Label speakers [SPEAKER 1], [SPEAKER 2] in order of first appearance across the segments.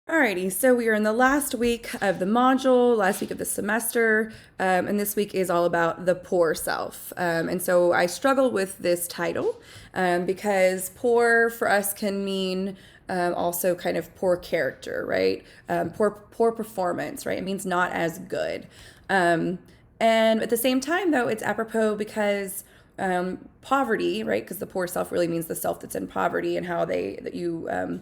[SPEAKER 1] Alrighty, so we are in the last week of the module, last week of the semester, and this week is all about the poor self. And so I struggle with this title because poor for us can mean also kind of poor character, right? Poor performance, right? It means not as good. Um, and at the same time, though, it's apropos because poverty, right? Because the poor self really means the self that's in poverty and how that you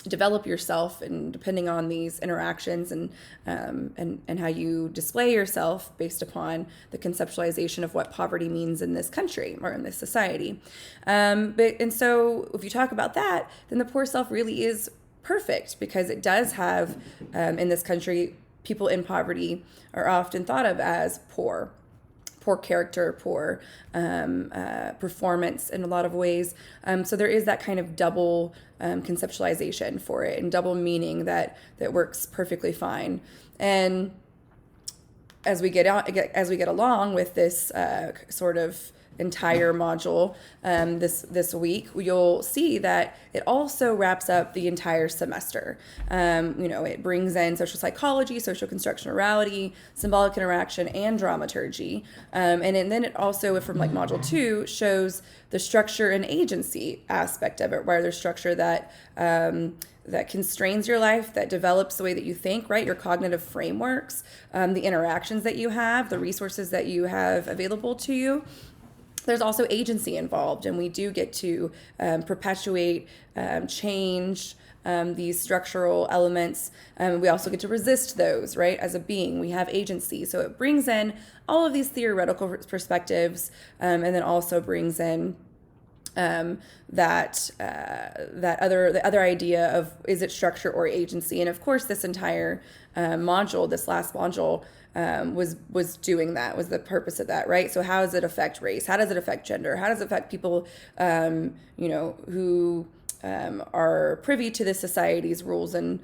[SPEAKER 1] develop yourself, and depending on these interactions and how you display yourself based upon the conceptualization of what poverty means in this country or in this society. So if you talk about that, then the poor self really is perfect because it does have in this country, people in poverty are often thought of as poor character, poor performance in a lot of ways. So there is that kind of double conceptualization for it and double meaning that works perfectly fine. And as we get along with this sort of entire module this week, you'll see that it also wraps up the entire semester. It brings in social psychology, social construction orality, symbolic interaction, and dramaturgy. And then it also, from like module 2, shows the structure and agency aspect of it, where there's structure that constrains your life, that develops the way that you think, right? Your cognitive frameworks, the interactions that you have, the resources that you have available to you. There's also agency involved, and we do get to perpetuate, change these structural elements. We also get to resist those, right? As a being, we have agency. So it brings in all of these theoretical perspectives, and then also brings in the other idea of, is it structure or agency? And of course, this entire this last module, was doing that, was the purpose of that, right? So how does it affect race? How does it affect gender? How does it affect people, who are privy to this society's rules and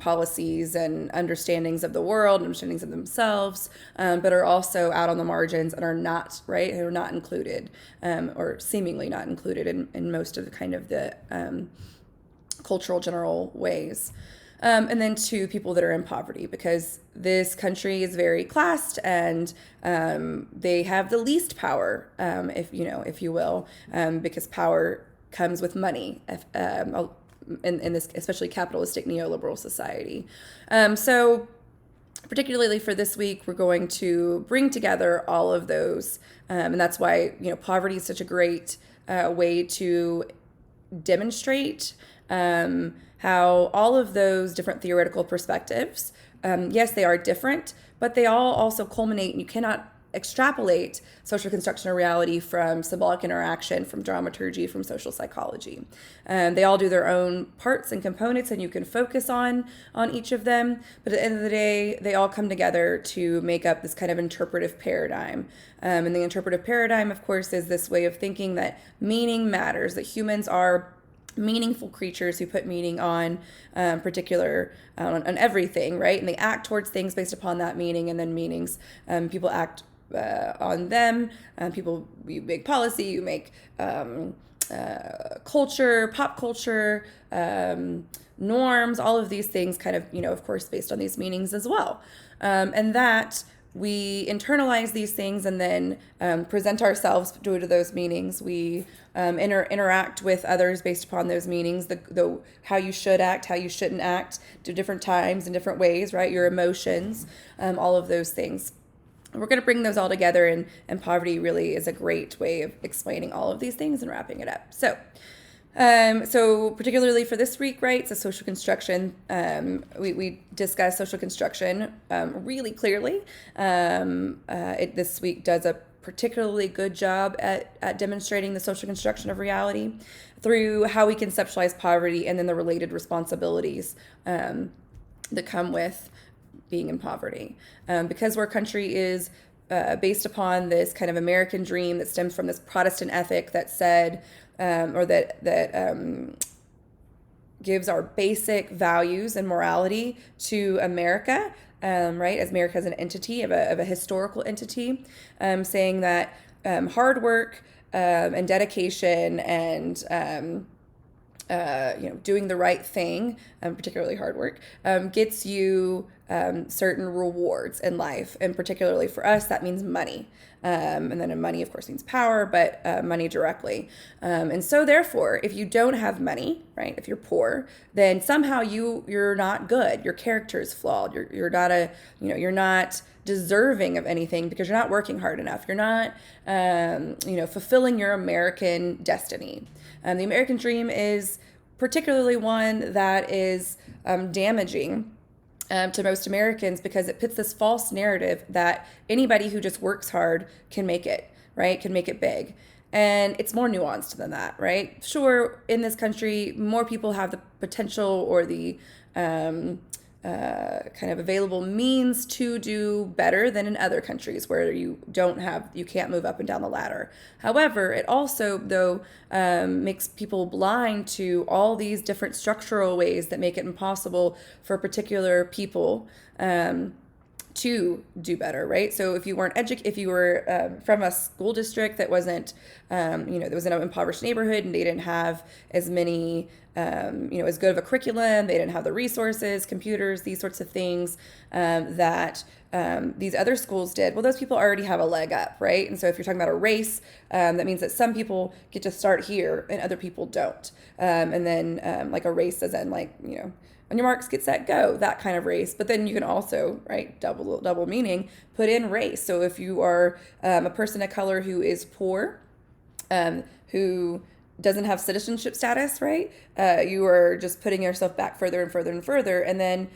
[SPEAKER 1] policies and understandings of the world and understandings of themselves, but are also out on the margins and are not, right? They're not included, or seemingly not included in most of the kind of the cultural general ways. And then to people that are in poverty, because this country is very classed, and they have the least power, if you will, because power comes with money. In this especially capitalistic neoliberal society. So particularly for this week, we're going to bring together all of those, and that's why poverty is such a great way to demonstrate how all of those different theoretical perspectives, yes, they are different, but they all also culminate, and you cannot extrapolate social construction of reality from symbolic interaction, from dramaturgy, from social psychology. They all do their own parts and components, and you can focus on each of them. But at the end of the day, they all come together to make up this kind of interpretive paradigm. And the interpretive paradigm, of course, is this way of thinking that meaning matters, that humans are meaningful creatures who put meaning on on everything, right? And they act towards things based upon that meaning, and then meanings, people act on them. You make policy, you make culture, pop culture, norms, all of these things kind of, of course, based on these meanings as well. And that we internalize these things and then present ourselves due to those meanings. We interact with others based upon those meanings, the how you should act, how you shouldn't act, to different times in different ways, right? Your emotions, all of those things. We're going to bring those all together, and poverty really is a great way of explaining all of these things and wrapping it up. So particularly for this week, right, so social construction, we discuss social construction really clearly. This week does a particularly good job at demonstrating the social construction of reality through how we conceptualize poverty and then the related responsibilities that come with being in poverty. Because our country is based upon this kind of American dream that stems from this Protestant ethic that said, or that gives our basic values and morality to America, right? As America as an entity, of a historical entity, saying that hard work and dedication and doing the right thing, particularly hard work, gets you certain rewards in life. And particularly for us, that means money. And then money, of course, means power, but money directly. And so therefore, if you don't have money, right, if you're poor, then somehow you're not good. Your character is flawed. You're not deserving of anything because you're not working hard enough. You're not, fulfilling your American destiny. The American dream is particularly one that is damaging to most Americans because it puts this false narrative that anybody who just works hard can make it, right? Can make it big. And it's more nuanced than that, right? Sure, in this country, more people have the potential or the kind of available means to do better than in other countries where you can't move up and down the ladder. However, it also, though, makes people blind to all these different structural ways that make it impossible for particular people to do better, right? So if you weren't if you were from a school district that wasn't, that was in an impoverished neighborhood and they didn't have as many, as good of a curriculum, they didn't have the resources, computers, these sorts of things that these other schools did. Well, those people already have a leg up, right? And so if you're talking about a race, that means that some people get to start here and other people don't. And then like a race as in like, on your marks, get set, go, that kind of race. But then you can also, right, double meaning, put in race. So if you are a person of color who is poor, who doesn't have citizenship status, right, you are just putting yourself back further and further and further. And then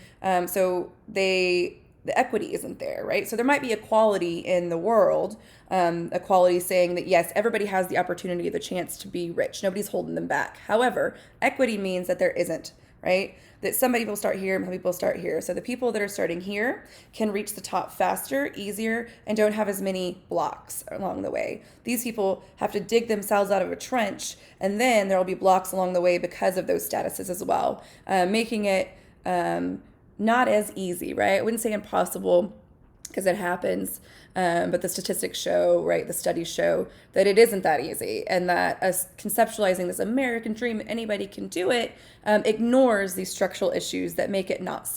[SPEAKER 1] so the equity isn't there, right? So there might be equality in the world, equality saying that, yes, everybody has the opportunity, the chance to be rich. Nobody's holding them back. However, equity means that there isn't, right? That some people start here and some people start here. So the people that are starting here can reach the top faster, easier, and don't have as many blocks along the way. These people have to dig themselves out of a trench, and then there will be blocks along the way because of those statuses as well, making it not as easy, right? I wouldn't say impossible because it happens, but the statistics show, right, the studies show that it isn't that easy, and that us conceptualizing this American dream that anybody can do it ignores these structural issues that make it not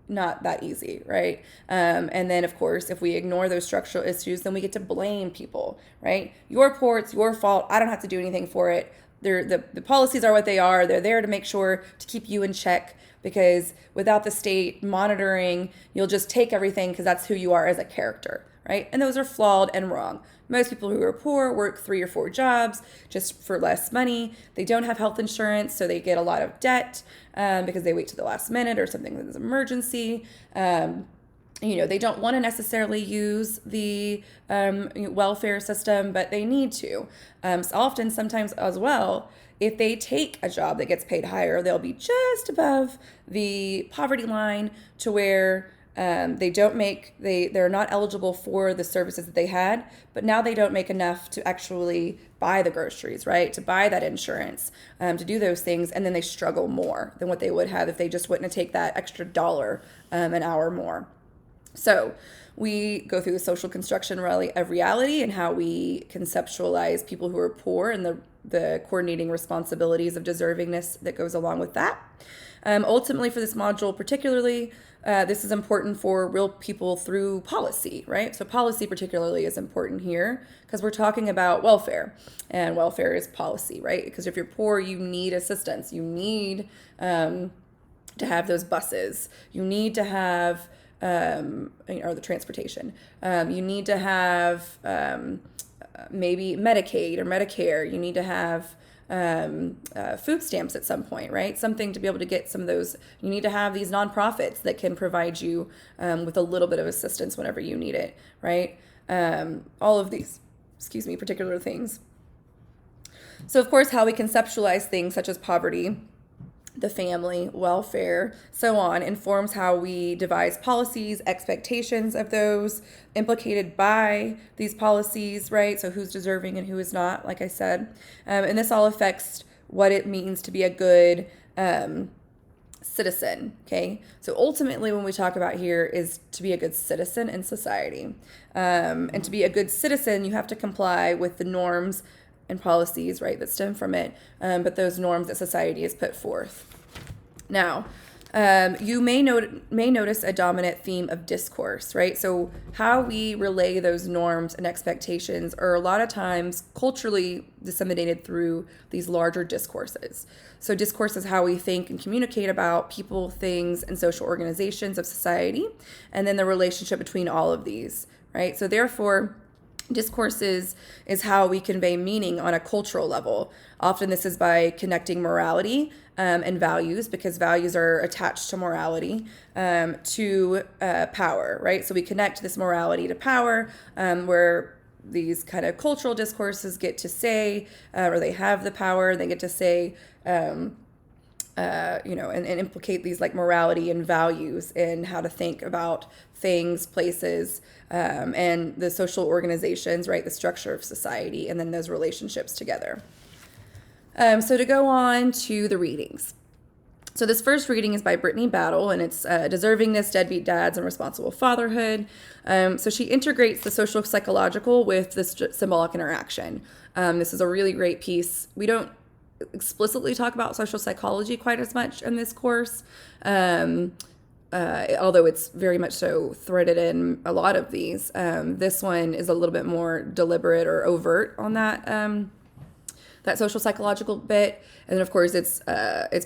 [SPEAKER 1] that easy, right? And then, of course, if we ignore those structural issues, then we get to blame people, right? You're poor, it's your fault, I don't have to do anything for it. The policies are what they are. They're there to make sure to keep you in check, because without the state monitoring, you'll just take everything because that's who you are as a character, right? And those are flawed and wrong. Most people who are poor work 3 or 4 jobs just for less money. They don't have health insurance, so they get a lot of debt because they wait to the last minute or something that's an emergency. They don't want to necessarily use the welfare system, but they need to. Sometimes as well, if they take a job that gets paid higher, they'll be just above the poverty line to where they're not eligible for the services that they had, but now they don't make enough to actually buy the groceries, right? To buy that insurance, to do those things, and then they struggle more than what they would have if they just wouldn't take that extra dollar an hour more. So we go through the social construction of reality and how we conceptualize people who are poor and the coordinating responsibilities of deservingness that goes along with that. Ultimately, for this module particularly, this is important for real people through policy, right? So policy particularly is important here because we're talking about welfare, and welfare is policy, right? Because if you're poor, you need assistance. You need to have those buses. You need to have or the transportation. You need to have maybe Medicaid or Medicare. You need to have food stamps at some point, right? Something to be able to get some of those. You need to have these nonprofits that can provide you with a little bit of assistance whenever you need it, right? All of these, particular things. So, of course, how we conceptualize things such as poverty, the family, welfare, so on, informs how we devise policies, expectations of those implicated by these policies, right? So who's deserving and who is not, like I said. And this all affects what it means to be a good citizen, okay? So ultimately, when we talk about here is to be a good citizen in society. And to be a good citizen, you have to comply with the norms and policies, right, that stem from it, but those norms that society has put forth. Now, you may notice a dominant theme of discourse, right? So how we relay those norms and expectations are a lot of times culturally disseminated through these larger discourses. So discourse is how we think and communicate about people, things, and social organizations of society, and then the relationship between all of these, right? So therefore, discourses is how we convey meaning on a cultural level. Often this is by connecting morality and values, because values are attached to morality, to power, right? So we connect this morality to power, where these kind of cultural discourses get to say, or they have the power, they get to say, and implicate these like morality and values in how to think about things, places, and the social organizations, right? The structure of society, and then those relationships together. So to go on to the readings. So this first reading is by Brittany Battle, and it's Deservingness, Deadbeat Dads, and Responsible Fatherhood. So she integrates the social psychological with the symbolic interaction. This is a really great piece. We don't explicitly talk about social psychology quite as much in this course, although it's very much so threaded in a lot of these. This one is a little bit more deliberate or overt on that social psychological bit, and then of course it's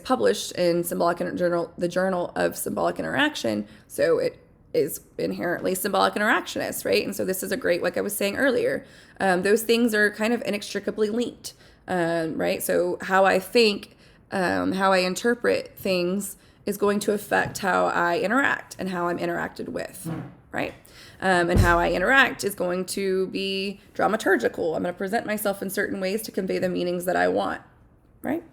[SPEAKER 1] published in the Journal of Symbolic Interaction, so it is inherently symbolic interactionist, right? And so this is a great, like I was saying earlier, those things are kind of inextricably linked, right? So how I think, how I interpret things is going to affect how I interact and how I'm interacted with, right? And how I interact is going to be dramaturgical. I'm going to present myself in certain ways to convey the meanings that I want, right?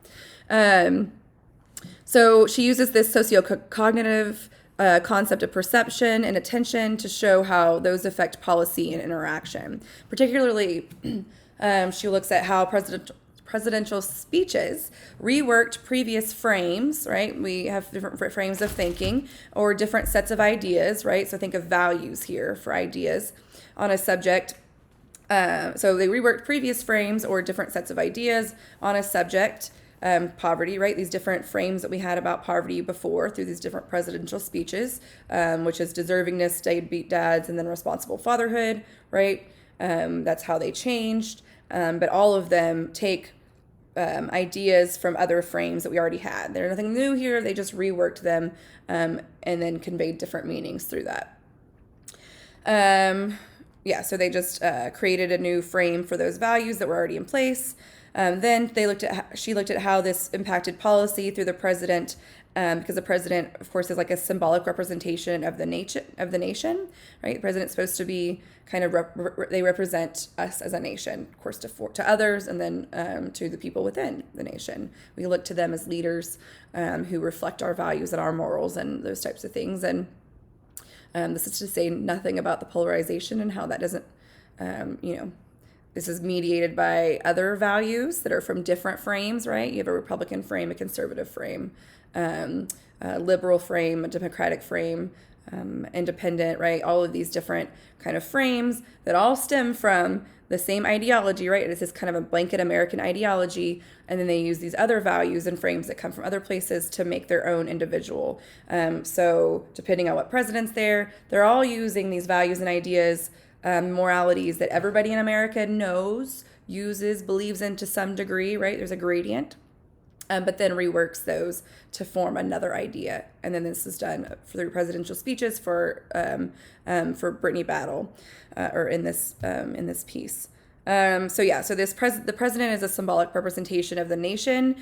[SPEAKER 1] So she uses this sociocognitive concept of perception and attention to show how those affect policy and interaction. Particularly, she looks at how presidential speeches reworked previous frames, right? We have different frames of thinking or different sets of ideas, right? So think of values here for ideas on a subject. So they reworked previous frames or different sets of ideas on a subject, poverty, right? These different frames that we had about poverty before through these different presidential speeches, which is deservingness, deadbeat dads, and then responsible fatherhood, right? That's how they changed. But all of them take ideas from other frames that we already had. There's nothing new here. They just reworked them and then conveyed different meanings through that. So they just created a new frame for those values that were already in place. Then she looked at how this impacted policy through the president, because the president, of course, is like a symbolic representation of the nation, right? The president's supposed to be kind of they represent us as a nation, of course, to others, and then to the people within the nation. We look to them as leaders who reflect our values and our morals and those types of things. And this is to say nothing about the polarization and how that doesn't, this is mediated by other values that are from different frames, right? You have a Republican frame, a conservative frame, a liberal frame, a democratic frame, independent, right? All of these different kind of frames that all stem from the same ideology, right? It's this kind of a blanket American ideology, and then they use these other values and frames that come from other places to make their own individual. So depending on what president's there, they're all using these values and ideas, moralities that everybody in America knows, uses, believes in to some degree, right? There's a gradient. But then reworks those to form another idea. And then this is done through presidential speeches for Brittany Battle, or in this piece. So the president is a symbolic representation of the nation.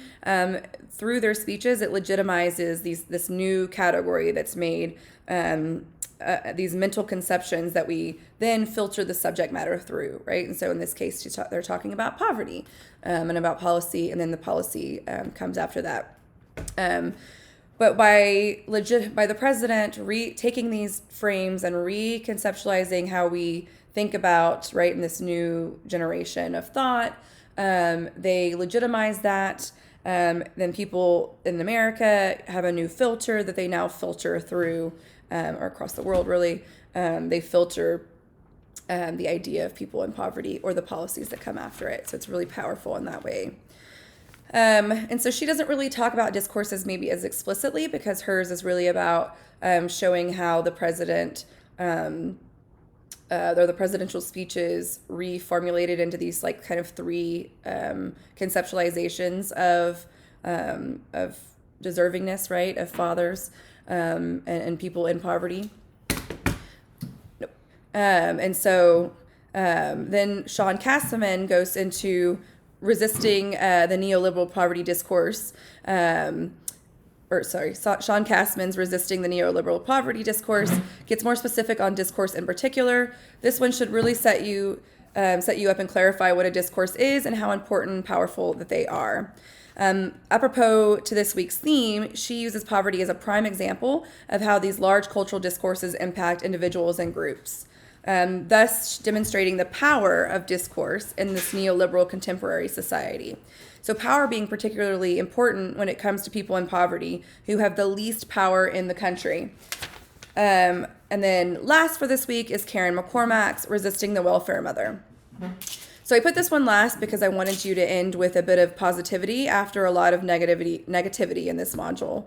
[SPEAKER 1] Through their speeches, it legitimizes this new category that's made, these mental conceptions that we then filter the subject matter through, right? And so in this case, they're talking about poverty and about policy, and then the policy comes after that. But by the president taking these frames and reconceptualizing how we think about, right, in this new generation of thought, they legitimize that. Then people in America have a new filter that they now filter through, or across the world, really. They filter the idea of people in poverty or the policies that come after it. So it's really powerful in that way. And so she doesn't really talk about discourses maybe as explicitly, because hers is really about showing how the president, or the presidential speeches reformulated into these like kind of three conceptualizations of deservingness, right, of fathers and people in poverty. Nope. And so then Sean Castleman goes into resisting the neoliberal poverty discourse, Sean Castleman's resisting the neoliberal poverty discourse, gets more specific on discourse in particular. This one should really set you up and clarify what a discourse is and how important and powerful that they are. Apropos to this week's theme, she uses poverty as a prime example of how these large cultural discourses impact individuals and groups. Thus demonstrating the power of discourse in this neoliberal contemporary society. So power being particularly important when it comes to people in poverty who have the least power in the country. And then last for this week is Karen McCormack's Resisting the Welfare Mother. So I put this one last because I wanted you to end with a bit of positivity after a lot of negativity in this module.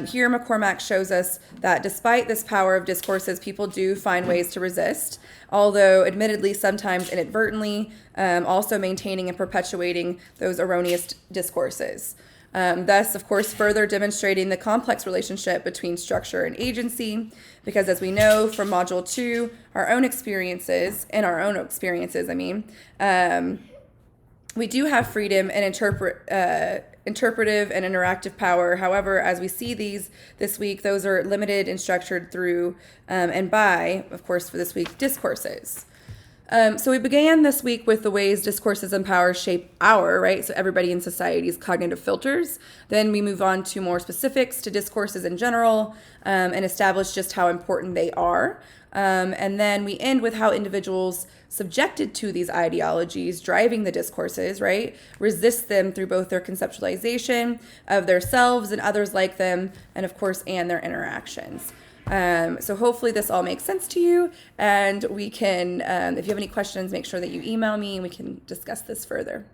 [SPEAKER 1] Here, McCormack shows us that despite this power of discourses, people do find ways to resist, although admittedly sometimes inadvertently, also maintaining and perpetuating those erroneous discourses. Thus, of course, further demonstrating the complex relationship between structure and agency, because as we know from Module 2, our own experiences, we do have freedom and interpretive and interactive power. However, as we see these this week, those are limited and structured through and by, of course, for this week, discourses. So we began this week with the ways discourses and power shape so everybody in society's cognitive filters. Then we move on to more specifics to discourses in general and establish just how important they are. And then we end with how individuals subjected to these ideologies driving the discourses, right, resist them through both their conceptualization of themselves and others like them, and of course, and their interactions. So hopefully this all makes sense to you, and we can, if you have any questions, make sure that you email me and we can discuss this further.